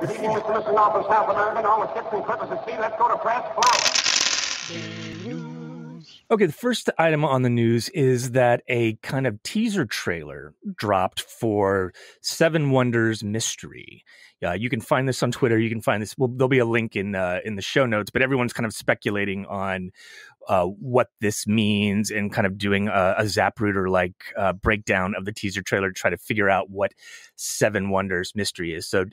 Good evening, Mr. and Mrs. North and South America, all the ships and clippers at sea. Let's go to press. Flight. Okay, the first item on the news is that a kind of teaser trailer dropped for Seven Wonders Mystery. You can find this on Twitter. You can find this. Well, there'll be a link in the show notes, but everyone's kind of speculating on what this means and kind of doing a Zapruder-like breakdown of the teaser trailer to try to figure out what Seven Wonders Mystery is. So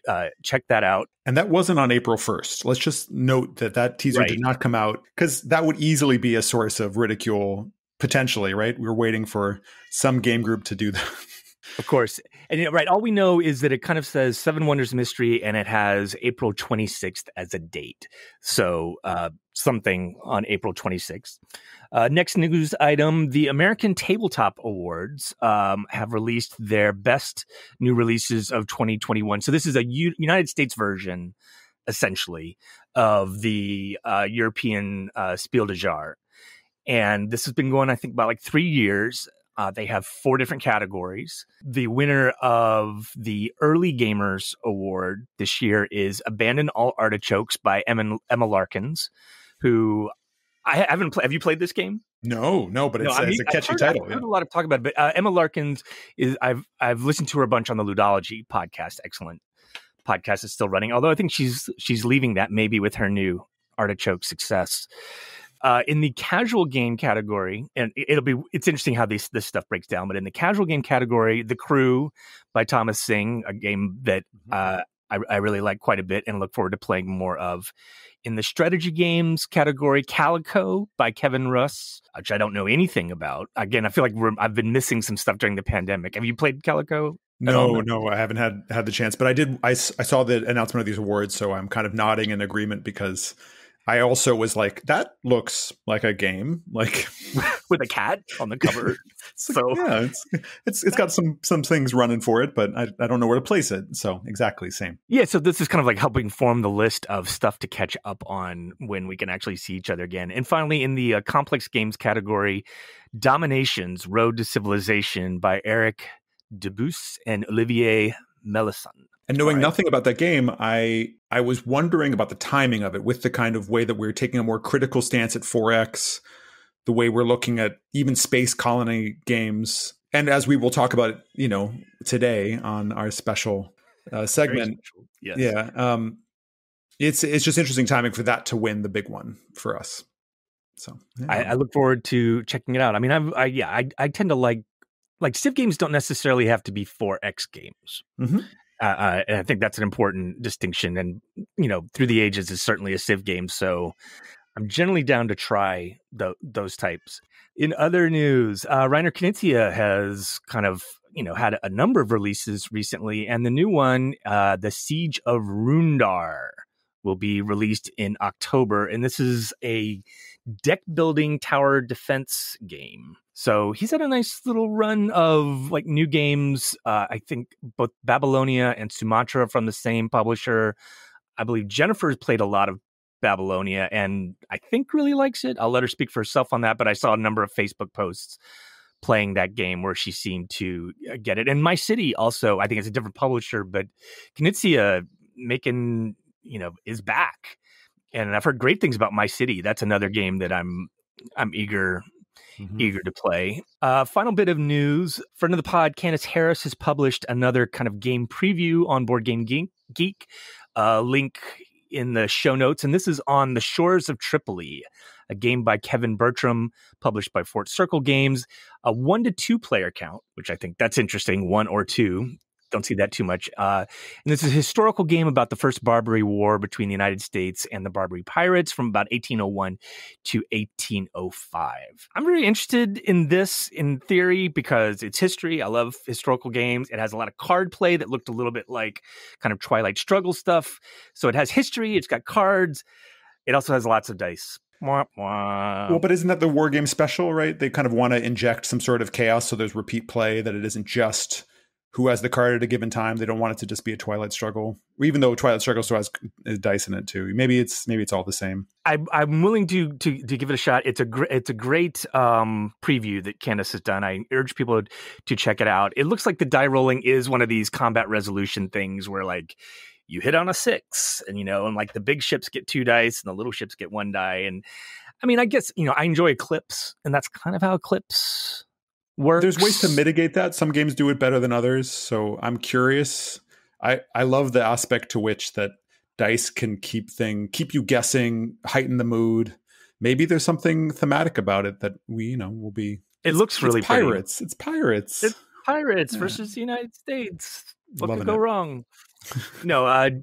check that out. And that wasn't on April 1st. Let's just note that teaser did not come out, because that would easily be a source of ridicule, potentially, right? We were waiting for some game group to do that. Of course. And right, all we know is that it kind of says Seven Wonders Mystery, and it has April 26th as a date. So something on April 26th. Next news item, the American Tabletop Awards have released their best new releases of 2021. So this is a United States version, essentially, of the European Spiel des Jahres. And this has been going, I think, about like 3 years. They have 4 different categories. The winner of the Early Gamers Award this year is Abandon All Artichokes by Emma Larkins, who I haven't played. Have you played this game? No, but it's a catchy title. I've heard a lot of talk about it, but Emma Larkins is. I've listened to her a bunch on the Ludology podcast. Excellent podcast is still running. Although I think she's leaving that maybe with her new Artichoke success. In the casual game category, and it's interesting how this stuff breaks down, but in the casual game category, The Crew by Thomas Singh, a game that I really like quite a bit and look forward to playing more of. In the strategy games category, Calico by Kevin Russ, which I don't know anything about. Again, I feel like I've been missing some stuff during the pandemic. Have you played Calico? No, I haven't had the chance, but I did. I saw the announcement of these awards, so I'm kind of nodding in agreement, because I also was like, that looks like a game, like with a cat on the cover. So yeah, it's got some things running for it, but I don't know where to place it. So exactly same. Yeah, so this is kind of like helping form the list of stuff to catch up on when we can actually see each other again. And finally, in the complex games category, Dominations: Road to Civilization by Eric Debus and Olivier Melisson. And knowing nothing about that game, I was wondering about the timing of it, with the kind of way that we're taking a more critical stance at 4X, the way we're looking at even space colony games. And as we will talk about, today on our special segment. Yes. Yeah. It's just interesting timing for that to win the big one for us. So yeah. I look forward to checking it out. I mean, I tend to like Civ games don't necessarily have to be 4X games. Mm-hmm. And I think that's an important distinction. And, Through the Ages is certainly a Civ game. So I'm generally down to try those types. In other news, Reiner Knizia has kind of, had a number of releases recently. And the new one, The Siege of Rundar, will be released in October. And this is a deck building tower defense game. So he's had a nice little run of like new games. I think both Babylonia and Sumatra from the same publisher. I believe Jennifer's played a lot of Babylonia and I think really likes it. I'll let her speak for herself on that, but I saw a number of Facebook posts playing that game where she seemed to get it. And My City also, I think it's a different publisher, but Knizia making, is back. And I've heard great things about My City. That's another game that I'm eager to play. Final bit of news. Friend of the pod, Candace Harris, has published another kind of game preview on Board Game Geek. Link in the show notes. And this is on The Shores of Tripoli, a game by Kevin Bertram, published by Fort Circle Games. A 1 to 2 player count, which I think that's interesting. 1 or 2. Don't see that too much. And this is a historical game about the first Barbary War between the United States and the Barbary pirates from about 1801 to 1805. I'm very interested in this in theory because it's history. I love historical games. It has a lot of card play that looked a little bit like kind of Twilight Struggle stuff. So it has history. It's got cards. It also has lots of dice. Wah, wah. Well, but isn't that the war game special, right? They kind of want to inject some sort of chaos so there's repeat play, that it isn't just who has the card at a given time. They don't want it to just be a Twilight Struggle, even though Twilight Struggle still has dice in it too. Maybe it's all the same. I'm willing to give it a shot. It's a great preview that Candace has done. I urge people to check it out. It looks like the die rolling is one of these combat resolution things where like you hit on a 6, and and like the big ships get 2 dice and the little ships get 1 die. And I mean, I guess I enjoy Eclipse, and that's kind of how Eclipse works. There's ways to mitigate that. Some games do it better than others, so I'm curious. I love the aspect to which that dice can keep you guessing, heighten the mood. Maybe there's something thematic about it that we will be. It looks really pirates. pretty. It's pirates. It's pirates versus the United States. What Loving could go it. wrong? No,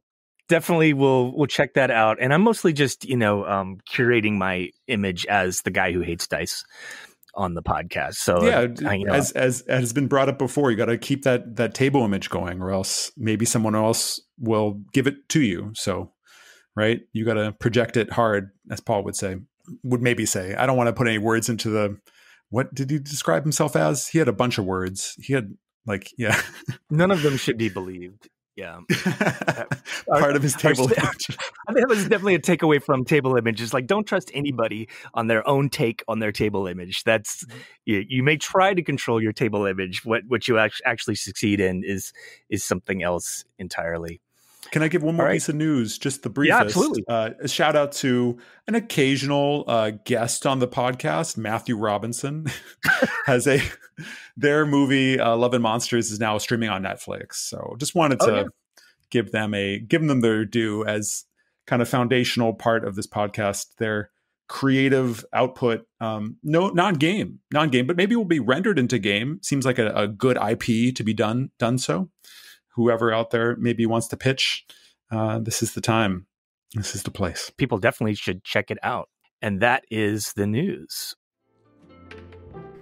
definitely we'll check that out. And I'm mostly just curating my image as the guy who hates dice on the podcast. So as has been brought up before, you got to keep that table image going, or else maybe someone else will give it to you. So, right, you got to project it hard, as Paul would maybe say. I don't want to put any words into the. What did he describe himself as? He had a bunch of words. He had none of them should be believed. Yeah. Part of his table image. I think that was definitely a takeaway from table images. Like, don't trust anybody on their own take on their table image. That's you may try to control your table image. What you actually succeed in is something else entirely. Can I give one more piece of news? Just the briefest. Yeah, absolutely. A shout out to an occasional guest on the podcast, Matthew Robinson, their movie Love and Monsters is now streaming on Netflix. So just wanted to give them their due as kind of foundational part of this podcast. Their creative output, non-game, but maybe will be rendered into game. Seems like a good IP to be done so. Whoever out there maybe wants to pitch, this is the time. This is the place. People definitely should check it out. And that is the news.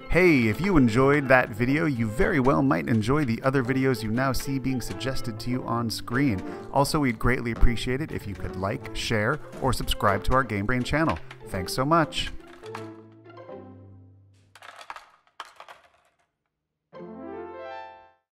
Hey, if you enjoyed that video, you very well might enjoy the other videos you now see being suggested to you on screen. Also, we'd greatly appreciate it if you could like, share, or subscribe to our Game Brain channel. Thanks so much.